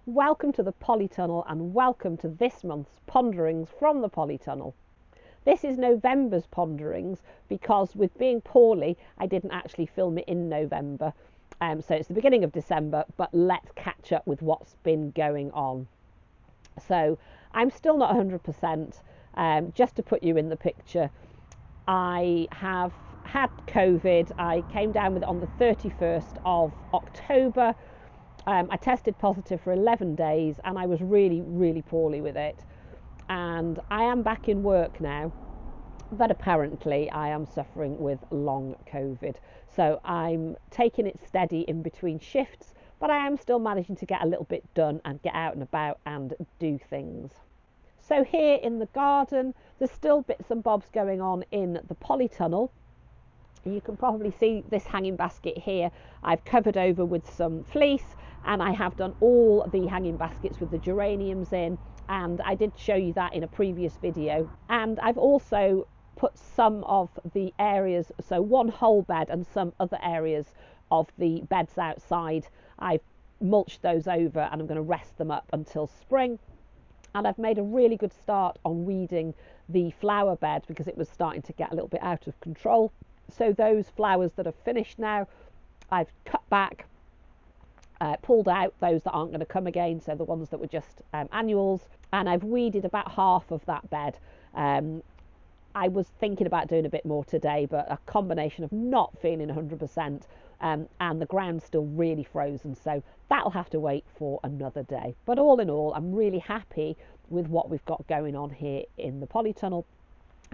Welcome to the Polytunnel and welcome to this month's Ponderings from the Polytunnel. This is November's Ponderings because with being poorly I didn't actually film it in November, so it's the beginning of December, but let's catch up with what's been going on. So I'm still not 100%, just to put you in the picture. I have had COVID. I came down with it on the 31st of October. I tested positive for 11 days and I was really poorly with it. And I am back in work now, but apparently I am suffering with long COVID. So I'm taking it steady in between shifts, but I am still managing to get a little bit done and get out and about and do things. So here in the garden, there's still bits and bobs going on in the polytunnel. You can probably see this hanging basket here. I've covered over with some fleece, and I have done all the hanging baskets with the geraniums in, and I did show you that in a previous video. And I've also put some of the areas, so one whole bed and some other areas of the beds outside, I've mulched those over and I'm going to rest them up until spring. And I've made a really good start on weeding the flower bed because it was starting to get a little bit out of control. So those flowers that are finished now, I've cut back, pulled out those that aren't going to come again, so the ones that were just annuals, and I've weeded about half of that bed. I was thinking about doing a bit more today, but a combination of not feeling 100% and the ground's still really frozen, so that'll have to wait for another day. But all in all, I'm really happy with what we've got going on here in the polytunnel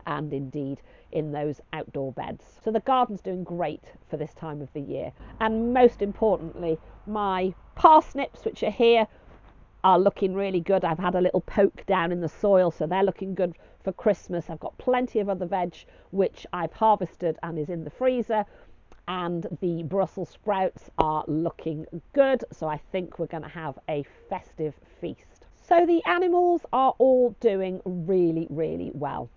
and indeed in those outdoor beds. So the garden's doing great for this time of the year, and most importantly, my parsnips, which are here, are looking really good. I've had a little poke down in the soil, so they're looking good for Christmas. I've got plenty of other veg which I've harvested and is in the freezer, and the Brussels sprouts are looking good, so I think we're going to have a festive feast. So the animals are all doing really well.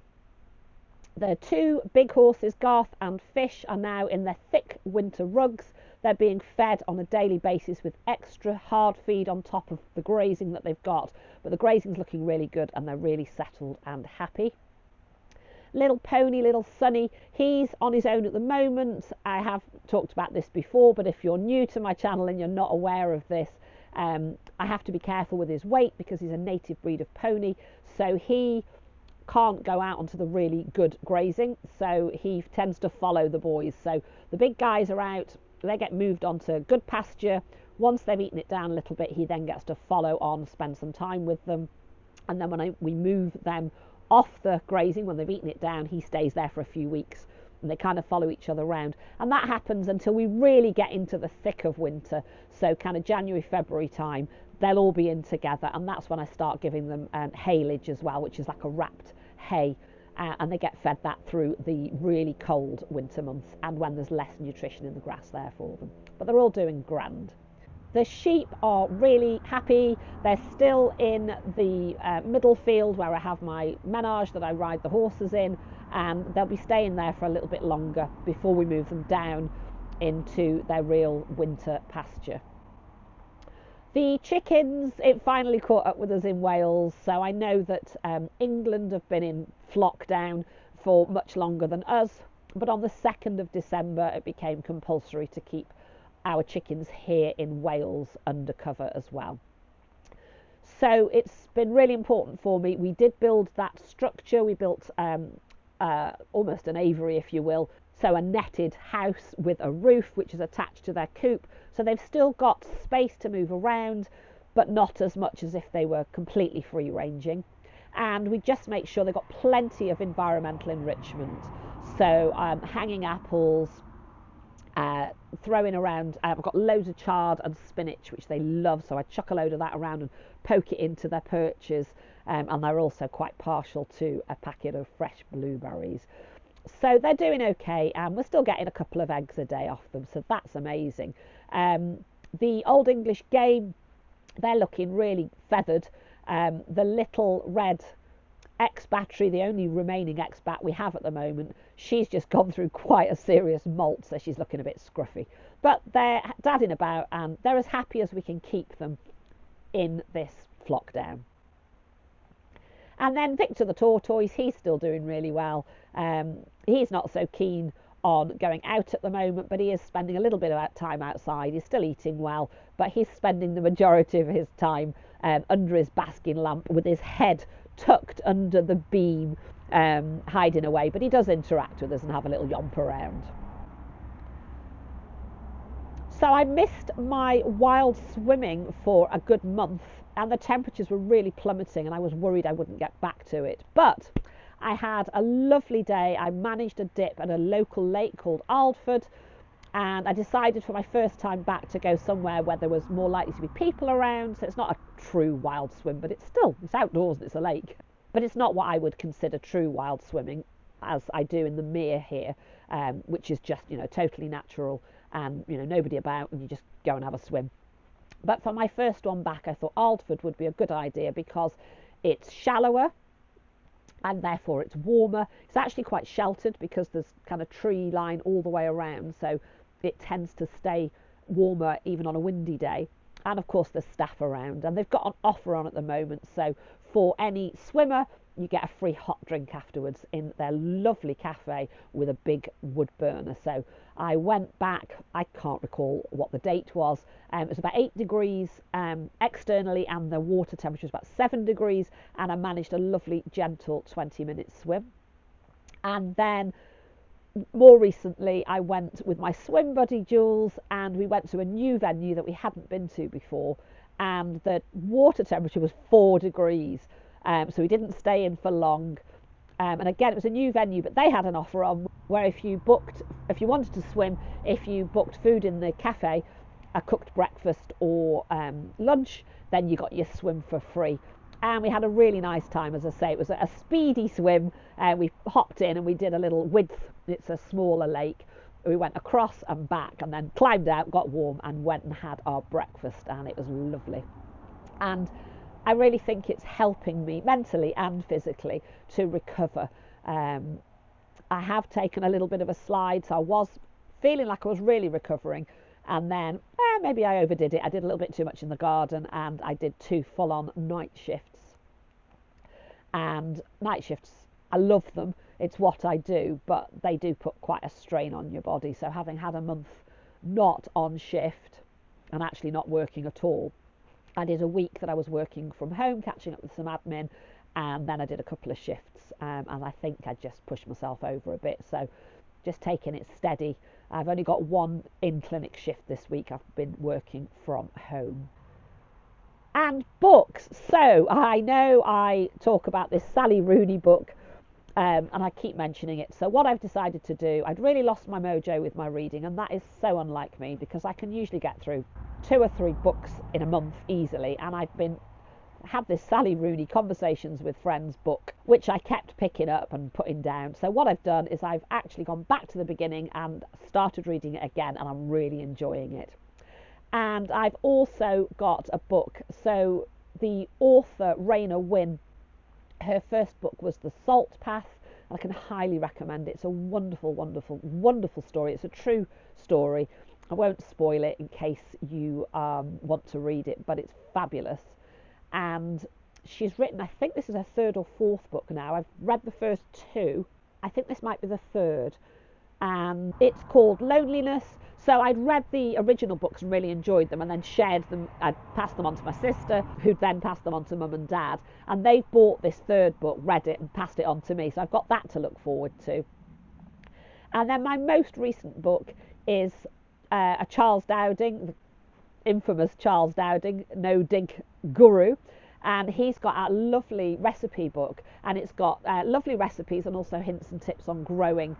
The two big horses, Garth and Fish, are now in their thick winter rugs. They're being fed on a daily basis with extra hard feed on top of the grazing that they've got, but the grazing's looking really good and they're really settled and happy. Little pony, little Sonny, he's on his own at the moment. I have talked about this before, but if you're new to my channel and you're not aware of this, I have to be careful with his weight because he's a native breed of pony, so he can't go out onto the really good grazing, so he tends to follow the boys. So the big guys are out, they get moved onto good pasture. Once they've eaten it down a little bit, he then gets to follow on, spend some time with them, and then when we move them off the grazing, when they've eaten it down, he stays there for a few weeks and they kind of follow each other around, and that happens until we really get into the thick of winter. So kind of January, February time, they'll all be in together, and that's when I start giving them haylage as well, which is like a wrapped hay, and they get fed that through the really cold winter months and when there's less nutrition in the grass there for them. But they're all doing grand. The sheep are really happy. They're still in the middle field where I have my menage that I ride the horses in, and they'll be staying there for a little bit longer before we move them down into their real winter pasture. The chickens, it finally caught up with us in Wales, so I know that England have been in lockdown for much longer than us, but on the 2nd of December it became compulsory to keep our chickens here in Wales under cover as well. So it's been really important for me. We did build that structure. We built almost an aviary, if you will, so a netted house with a roof which is attached to their coop, so they've still got space to move around, but not as much as if they were completely free ranging. And we just make sure they've got plenty of environmental enrichment, so hanging apples, throwing around, I've got loads of chard and spinach which they love, so I chuck a load of that around and poke it into their perches, and they're also quite partial to a packet of fresh blueberries. So they're doing okay, and we're still getting a couple of eggs a day off them, so that's amazing. The Old English game, they're looking really feathered. The little red ex-battery, the only remaining ex-bat we have at the moment, she's just gone through quite a serious molt, so she's looking a bit scruffy. But they're dadding about and they're as happy as we can keep them in this flock down. And then Victor the tortoise, he's still doing really well. He's not so keen on going out at the moment, but he is spending a little bit of time outside. He's still eating well, but he's spending the majority of his time under his basking lamp with his head tucked under the beam, hiding away. But he does interact with us and have a little yomp around. So I missed my wild swimming for a good month, and the temperatures were really plummeting, and I was worried I wouldn't get back to it. But I had a lovely day. I managed a dip at a local lake called Aldford, and I decided for my first time back to go somewhere where there was more likely to be people around. So it's not a true wild swim, but it's outdoors and it's a lake. But it's not what I would consider true wild swimming, as I do in the mere here, which is just, totally natural, and nobody about, and you just go and have a swim. But for my first one back, I thought Aldford would be a good idea because it's shallower and therefore it's warmer. It's actually quite sheltered because there's kind of tree line all the way around, so it tends to stay warmer even on a windy day. And of course there's staff around, and they've got an offer on at the moment, so for any swimmer you get a free hot drink afterwards in their lovely cafe with a big wood burner. So I went back, I can't recall what the date was, it was about 8 degrees externally, and the water temperature was about 7 degrees, and I managed a lovely gentle 20-minute swim. And then more recently I went with my swim buddy Jules, and we went to a new venue that we hadn't been to before, and the water temperature was 4 degrees. So we didn't stay in for long, and again it was a new venue, but they had an offer on where if you wanted to swim, if you booked food in the cafe, a cooked breakfast or lunch, then you got your swim for free. And we had a really nice time. As I say, it was a speedy swim, and we hopped in and we did a little width, it's a smaller lake, we went across and back and then climbed out, got warm, and went and had our breakfast, and it was lovely. And I really think it's helping me mentally and physically to recover. I have taken a little bit of a slide, so I was feeling like I was really recovering, and then maybe I overdid it. I did a little bit too much in the garden, and I did 2 full-on night shifts. And night shifts, I love them, it's what I do, but they do put quite a strain on your body. So having had a month not on shift and actually not working at all, I did a week that I was working from home, catching up with some admin, and then I did a couple of shifts, and I think I just pushed myself over a bit, so just taking it steady. I've only got 1 in-clinic shift this week. I've been working from home. And books. So I know I talk about this Sally Rooney book, and I keep mentioning it. So what I've decided to do, I'd really lost my mojo with my reading, and that is so unlike me, because I can usually get through 2 or 3 books in a month easily, and I've had this Sally Rooney Conversations with Friends book, which I kept picking up and putting down. So what I've done is I've actually gone back to the beginning and started reading it again, and I'm really enjoying it. And I've also got a book. So the author Raina Wynn, her first book was The Salt Path, and I can highly recommend it. It's a wonderful, wonderful, wonderful story. It's a true story. I won't spoil it in case you want to read it, but it's fabulous. And she's written, I think this is her 3rd or 4th book now. I've read the first 2. I think this might be the 3rd. And it's called Loneliness. So I'd read the original books and really enjoyed them, and then shared them. I'd passed them on to my sister, who'd then passed them on to mum and dad. And they bought this 3rd book, read it, and passed it on to me. So I've got that to look forward to. And then my most recent book is a Charles Dowding, the infamous Charles Dowding, no dig guru, and he's got a lovely recipe book, and it's got lovely recipes and also hints and tips on growing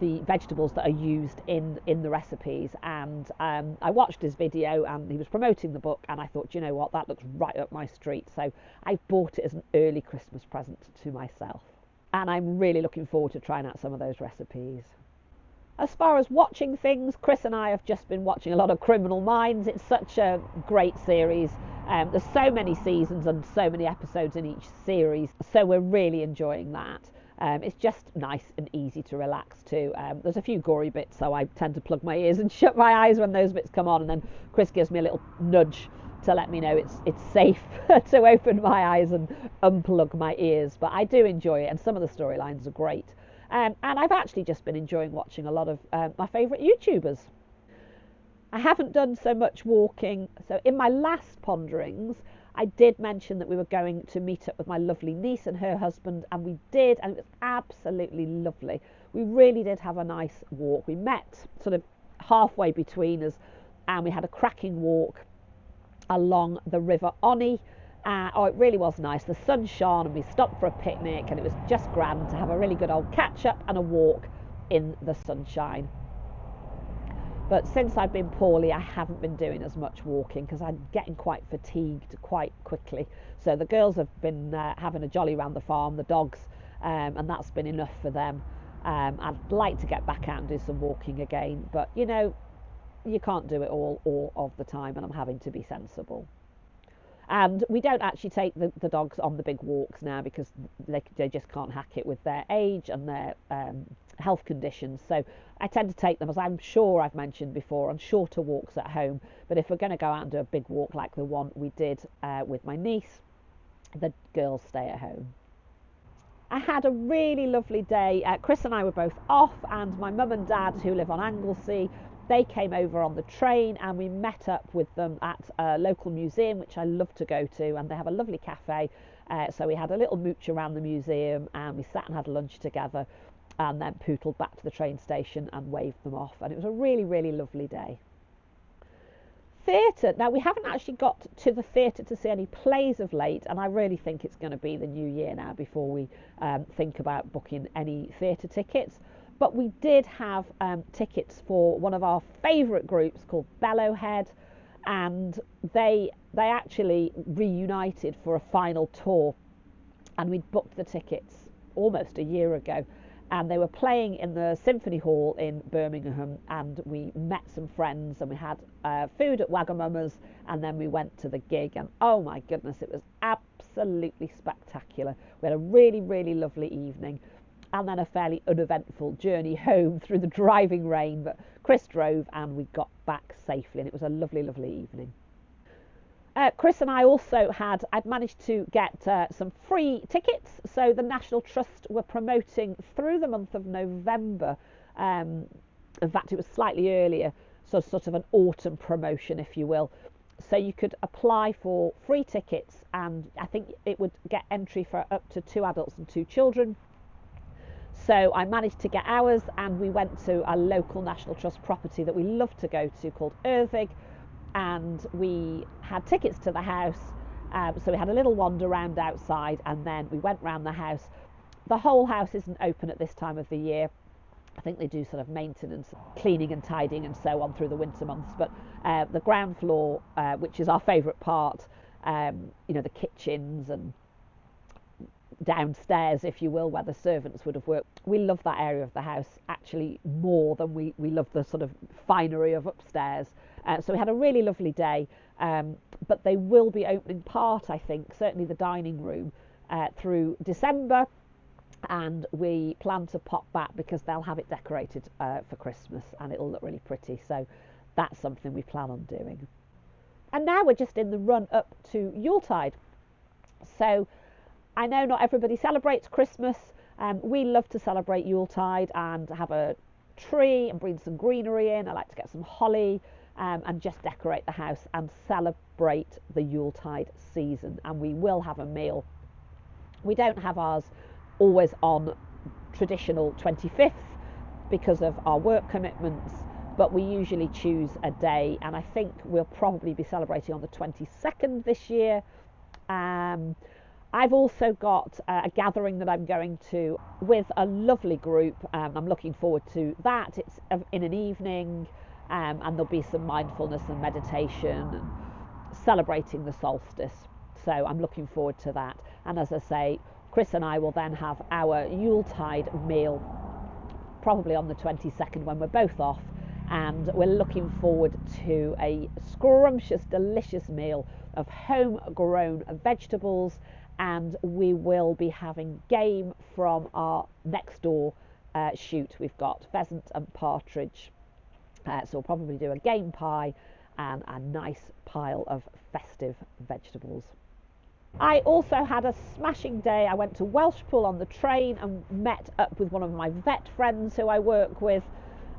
the vegetables that are used in the recipes. And I watched his video, and he was promoting the book, and I thought, you know what, that looks right up my street. So I bought it as an early Christmas present to myself, and I'm really looking forward to trying out some of those recipes. As far as watching things, Chris and I have just been watching a lot of Criminal Minds. It's such a great series. There's so many seasons and so many episodes in each series, so we're really enjoying that. It's just nice and easy to relax to. There's a few gory bits, so I tend to plug my ears and shut my eyes when those bits come on, and then Chris gives me a little nudge to let me know it's safe to open my eyes and unplug my ears. But I do enjoy it, and some of the storylines are great. And I've actually just been enjoying watching a lot of my favourite YouTubers. I haven't done so much walking. So in my last Ponderings, I did mention that we were going to meet up with my lovely niece and her husband, and we did, and it was absolutely lovely. We really did have a nice walk. We met sort of halfway between us, and we had a cracking walk along the River Onny. Oh, it really was nice. The sun shone, and we stopped for a picnic, and it was just grand to have a really good old catch up and a walk in the sunshine. But since I've been poorly, I haven't been doing as much walking because I'm getting quite fatigued quite quickly. So the girls have been having a jolly round the farm, the dogs, and that's been enough for them. I'd like to get back out and do some walking again, but you know, you can't do it all of the time, and I'm having to be sensible. And we don't actually take the dogs on the big walks now because they just can't hack it with their age and their health conditions. So I tend to take them, as I'm sure I've mentioned before, on shorter walks at home. But if we're going to go out and do a big walk like the one we did with my niece, the girls stay at home. I had a really lovely day. Chris and I were both off, and my mum and dad, who live on Anglesey, they came over on the train, and we met up with them at a local museum, which I love to go to, and they have a lovely cafe. So we had a little mooch around the museum, and we sat and had lunch together, and then pootled back to the train station and waved them off, and it was a really, really lovely day. Theatre. Now, we haven't actually got to the theatre to see any plays of late, and I really think it's going to be the new year now before we think about booking any theatre tickets. But we did have tickets for one of our favourite groups called Bellowhead, and they actually reunited for a final tour, and we'd booked the tickets almost a year ago, and they were playing in the Symphony Hall in Birmingham, and we met some friends, and we had food at Wagamama's, and then we went to the gig, and oh my goodness, it was absolutely spectacular. We had a really, really lovely evening, and then a fairly uneventful journey home through the driving rain, but Chris drove and we got back safely, and it was a lovely, lovely evening. Chris and I also I'd managed to get some free tickets. So the National Trust were promoting through the month of November. In fact, it was slightly earlier, so sort of an autumn promotion, if you will. So you could apply for free tickets, and I think it would get entry for up to 2 adults and 2 children. So I managed to get ours, and we went to a local National Trust property that we love to go to called Erddig, and we had tickets to the house. So we had a little wander round outside, and then we went round the house. The whole house isn't open at this time of the year. I think they do sort of maintenance, cleaning and tidying and so on through the winter months, but the ground floor, which is our favourite part, you know, the kitchens and downstairs, if you will, where the servants would have worked. We love that area of the house actually more than we love the sort of finery of upstairs. So we had a really lovely day, but they will be opening part, I think, certainly the dining room, through December, and we plan to pop back because they'll have it decorated for Christmas, and it'll look really pretty. So that's something we plan on doing. And now we're just in the run up to Yuletide. So I know not everybody celebrates Christmas. We love to celebrate Yuletide and have a tree and bring some greenery in. I like to get some holly and just decorate the house and celebrate the Yuletide season. And we will have a meal. We don't have ours always on traditional 25th because of our work commitments, but we usually choose a day, and I think we'll probably be celebrating on the 22nd this year. I've also got a gathering that I'm going to with a lovely group. I'm looking forward to that. It's in an evening, and there'll be some mindfulness and meditation and celebrating the solstice. So I'm looking forward to that. And as I say, Chris and I will then have our Yuletide meal probably on the 22nd when we're both off, and we're looking forward to a scrumptious, delicious meal of homegrown vegetables, and we will be having game from our next door shoot. We've got pheasant and partridge, so we'll probably do a game pie and a nice pile of festive vegetables. I also had a smashing day. I went to Welshpool on the train and met up with one of my vet friends who I work with,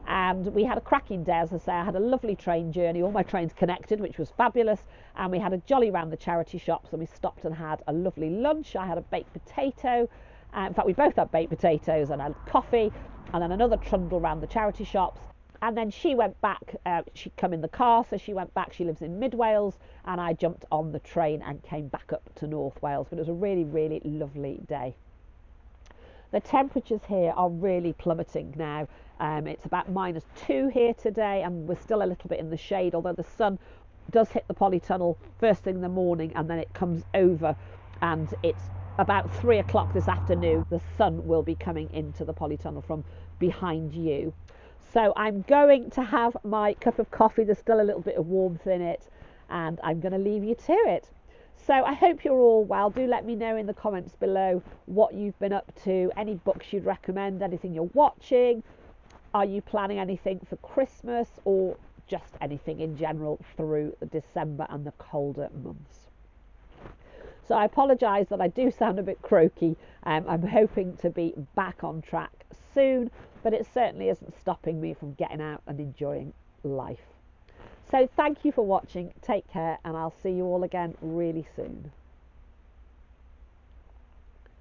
and we had a cracking day. As I say, I had a lovely train journey, all my trains connected, which was fabulous, and we had a jolly round the charity shops, and we stopped and had a lovely lunch. I had a baked potato. In fact, we both had baked potatoes and had coffee, and then another trundle round the charity shops. And then she went back, she'd come in the car, so she went back. She lives in Mid Wales, and I jumped on the train and came back up to North Wales. But it was a really, really lovely day. The temperatures here are really plummeting now. It's about -2 here today, and we're still a little bit in the shade, although the sun does hit the Polytunnel first thing in the morning, and then it comes over, and it's about 3 o'clock this afternoon. The sun will be coming into the Polytunnel from behind you. So I'm going to have my cup of coffee. There's still a little bit of warmth in it, and I'm going to leave you to it. So I hope you're all well. Do let me know in the comments below what you've been up to, any books you'd recommend, anything you're watching. Are you planning anything for Christmas, or just anything in general through December and the colder months? So I apologise that I do sound a bit croaky. I'm hoping to be back on track soon, but it certainly isn't stopping me from getting out and enjoying life. So thank you for watching. Take care, and I'll see you all again really soon.